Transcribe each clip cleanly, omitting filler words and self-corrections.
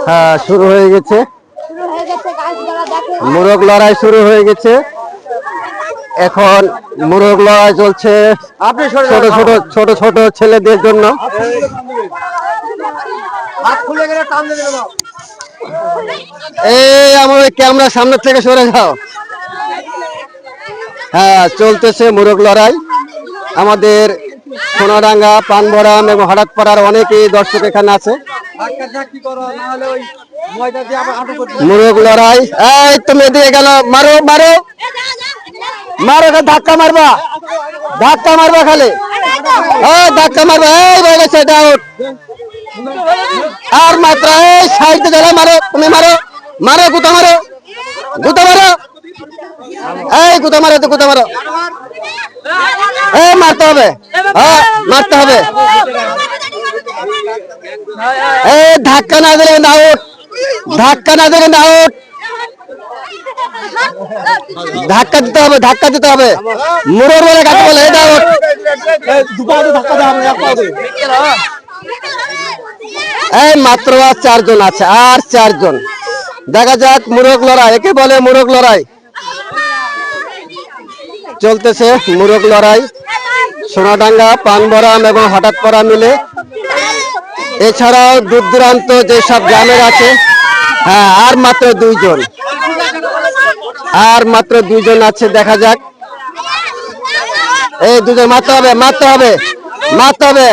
হ্যাঁ, শুরু হয়ে গেছে, মোরগ লড়াই শুরু হয়ে গেছে। এখন মোরগ লড়াই চলছে ছোট ছোট ছোট ছোট ছেলেদের জন্য। এই আমার ক্যামেরা সামনে থেকে সরে যাও। হ্যাঁ, চলতেছে মোরগ লড়াই। আমাদের সোনাডাঙ্গা, পানবরাম এবং হঠাৎপাড়ার অনেকেই দর্শক এখানে আছে। মোরগ লড়াই, এই তুমি এদিকে গেল, মারো মারো মারো, ধাক্কা মারবা, ধাক্কা মারবা খালি, ধাক্কা মারবা। এই হয়ে গেছে, এটা আউট। আর মাত্র এই সাইডে ধরে মারো, তুমি মারো মারো, গুতা মারো, গুতা মারো, এই গুতা মারো, তো গুতা মারো, এই মারতে হবে, হ্যাঁ মারতে হবে। এই ধাক্কা না দিলে আউট, ধাক্কা না দিলে আউট, ধাক্কা দিতে হবে, ধাক্কা দিতে হবে। মুরগ বলে কাকে বলে, এটা আউট। এই মাত্র আর 4 জন আছে, আর 4 জন। দেখা যাক মোরগ লড়াই, একে বলে মোরগ লড়াই। চলতেছে মোরগ লড়াই সোনাডাঙ্গা, পানবরাম এবং হঠাৎপাড়া মিলে, এছাড়াও দূর দূরান্ত যেসব গ্রামের আছে। হ্যাঁ, আর মাত্র 2 জন, আর মাত্র 2 জন আছে। দেখা যাক, এই 2 জন মারতে হবে, মারতে হবে, মারতে হবে,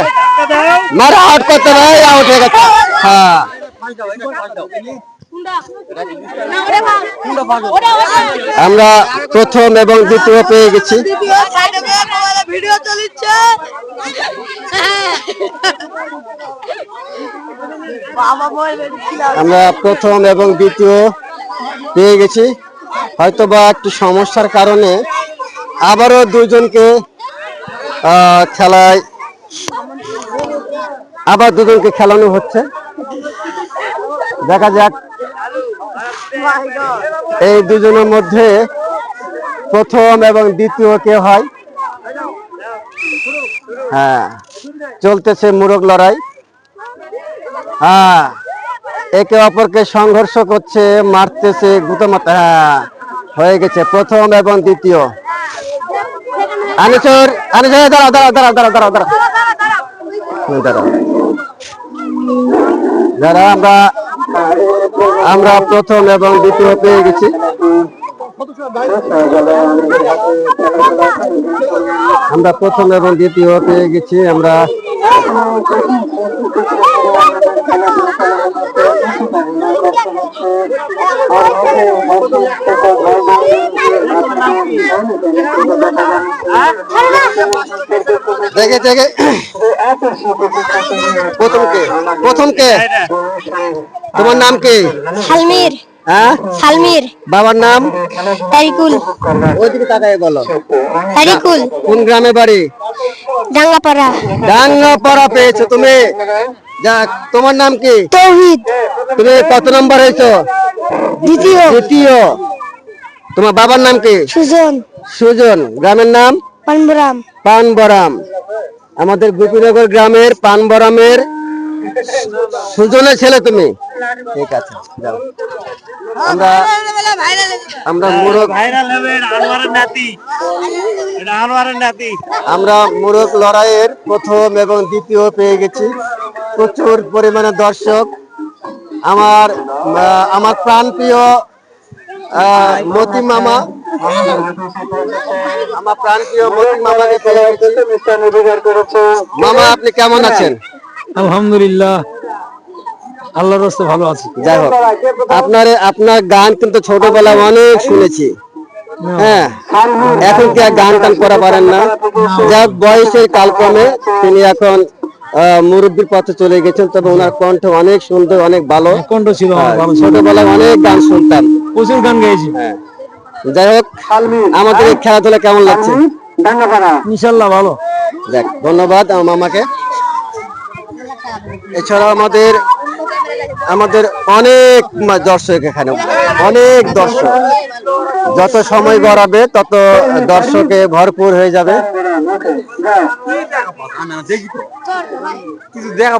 মারা আউট করতে হবে। আউট হয়ে গেছে। হ্যাঁ, আমরা প্রথম এবং দ্বিতীয় পেয়ে গেছি। আমরা প্রথম এবং দ্বিতীয় পেয়ে গেছি। হয়তোবা একটু সমস্যার কারণে আবারও 2 জনকে খেলায়, আবার 2 জনকে খেলানো হচ্ছে। দেখা যাক এই 2 জনের মধ্যে প্রথম এবং দ্বিতীয় কে হয়। হ্যাঁ, চলতেছে মোরগ লড়াই। হ্যাঁ, একে অপরকে সংঘর্ষ করছে, মারতেছে, গুঁতো মারতে। হ্যাঁ, হয়ে গেছে প্রথম এবং দ্বিতীয়। আনিসুর, আনিসুর দাঁড়াও দাঁড়াও দাঁড়াও দাঁড়াও দাঁড়াও দাঁড়াও দাঁড়াও। যারা আমরা প্রথম এবং দ্বিতীয় পেয়ে গেছি। আমরা প্রথম এবং দ্বিতীয় পেয়ে গেছি। আমরা দেখে দেখে প্রথম কে, তোমার নাম কি? সালমির। হ্যাঁ, সালমির। বাবার নাম? তারিকুল। ওইদিকে তাকায় বলো। তারিকুল। কোন গ্রামে বাড়ি? ডাঙ্গাপাড়া। ডাঙ্গাপাড়া পেয়েছো তুমি। যাক, তোমার নাম কি? তৌহিদ। তুমি কত নম্বর হয়েছো? দ্বিতীয়। দ্বিতীয়। তোমার বাবার নাম কি? সুজন। সুজন। গ্রামের নাম? পানবরাম। পানবরাম। আমাদের গোপীনগর গ্রামের পানবরামের সুজনের ছেলে তুমি। ঠিক আছে, যাও। আমরা মোরগ, আমরা মোরগ লড়াইয়ের প্রথম এবং দ্বিতীয় পেয়ে গেছি। প্রচুর পরিমাণে দর্শক। আমার প্রাণপ্রিয় মতি মামা, আমার প্রাণপ্রিয় মতি মামাকে পেয়ে গেছি। মামা, আপনি কেমন আছেন? আলহামদুলিল্লাহ, আল্লাহর রাস্তায় ভালো আছি। যাই হোক, আপনার গান কিন্তু ছোটবেলায় অনেক শুনেছি। হ্যাঁ, এখন কি আর গান টান করা পারেন না? যা বয়সের কালক্রমে তিনি এখন মুরব্বীর পথে চলে গেছেন। তবে ওনার কণ্ঠ অনেক সুন্দর, অনেক ভালো কণ্ঠ ছিল। ছোটবেলায় অনেক গান শুনতাম, প্রচুর গান গেয়েছি। হ্যাঁ, যাই হোক, আমাদের এই খেলাধুলা কেমন লাগছে? ইনশাল্লাহ ভালো। দেখ, ধন্যবাদ আমার মামাকে। এছাড়া আমাদের অনেক দর্শক, এখানে অনেক দর্শক। যত সময় গড়াবে তত দর্শকে ভরপুর হয়ে যাবে। কিছু দেখা